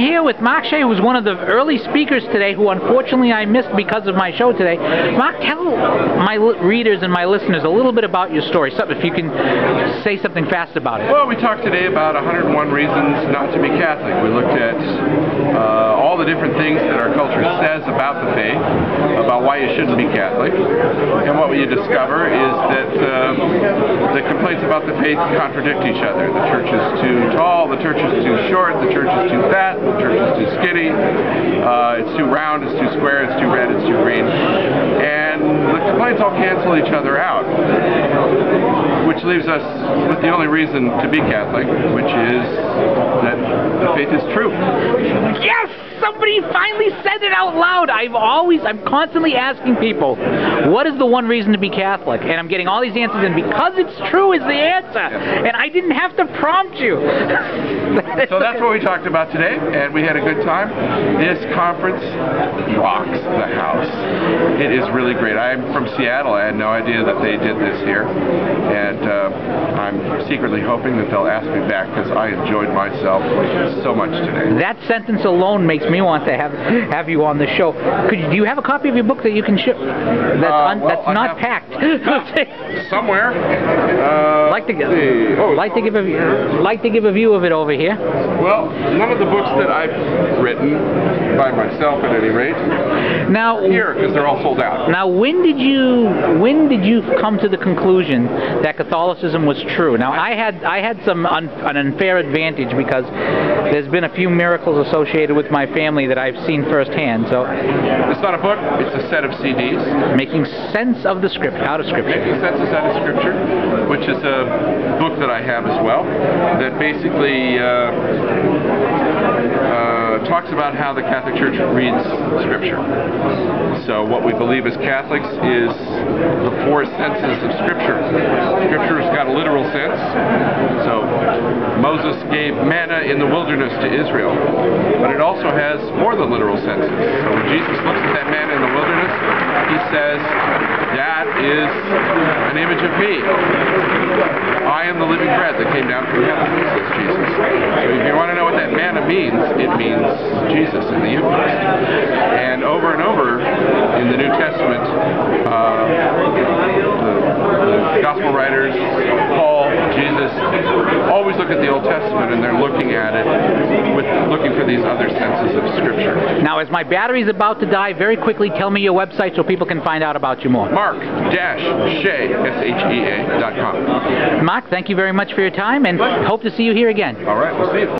Here with Mark Shea, who's one of the early speakers today, who unfortunately I missed because of my show today. Mark, tell my readers and my listeners a little bit about your story. Something, if you can say something fast about it. Well, we talked today about 101 reasons not to be Catholic. We looked at all the different things that our culture says about the faith, about why you shouldn't be Catholic, and what you discover is that the complaints about the faith contradict each other. The church is too tall, the church is too short, the church is too fat, the church is too skinny, it's too round, it's too square, it's too red, it's too green. And the complaints all cancel each other out, which leaves us with the only reason to be Catholic, which is that the faith is true. Yes! Somebody finally said it out loud. I'm constantly asking people, what is the one reason to be Catholic? And I'm getting all these answers, and because it's true is the answer. And I didn't have to prompt you. So that's what we talked about today, and we had a good time. This conference rocks the house. It is really great. I'm from Seattle. I had no idea that they did this here. And I'm secretly hoping that they'll ask me back, because I enjoyed myself so much today. That sentence alone makes me want to have you on the show. Do you have a copy of your book that you can ship? That's not packed. Somewhere. Like to give a view of it over here. Well, none of the books that I've written, by myself at any rate, now here, because they're all sold out. Now, when did you come to the conclusion that Catholicism was true? Now, I had an unfair advantage because there's been a few miracles associated with my family that I've seen firsthand. So it's not a book; it's a set of CDs. Making sense of the script, out of Scripture. Making sense of Scripture, which is a book that I have as well, that basically talks about how the Catholic Church reads Scripture. So what we believe as Catholics is the four senses of Scripture. Scripture's got a literal sense. So Moses gave manna in the wilderness to Israel, but it also has more than literal senses. So when Jesus looks at that manna in the wilderness, he says, that is an image of me. I am the living bread that came down from heaven, says Jesus. So if you want to know what that manna means, it means Jesus in the Eucharist. And over in the New Testament, the Gospel writers, Paul, Jesus, always look at the Old Testament, and they're looking at it looking for these other senses of Scripture. Now, as my battery's about to die, very quickly tell me your website so people can find out about you more. Mark-Shea.com. Mark, thank you very much for your time, and hope to see you here again. All right, we'll see you.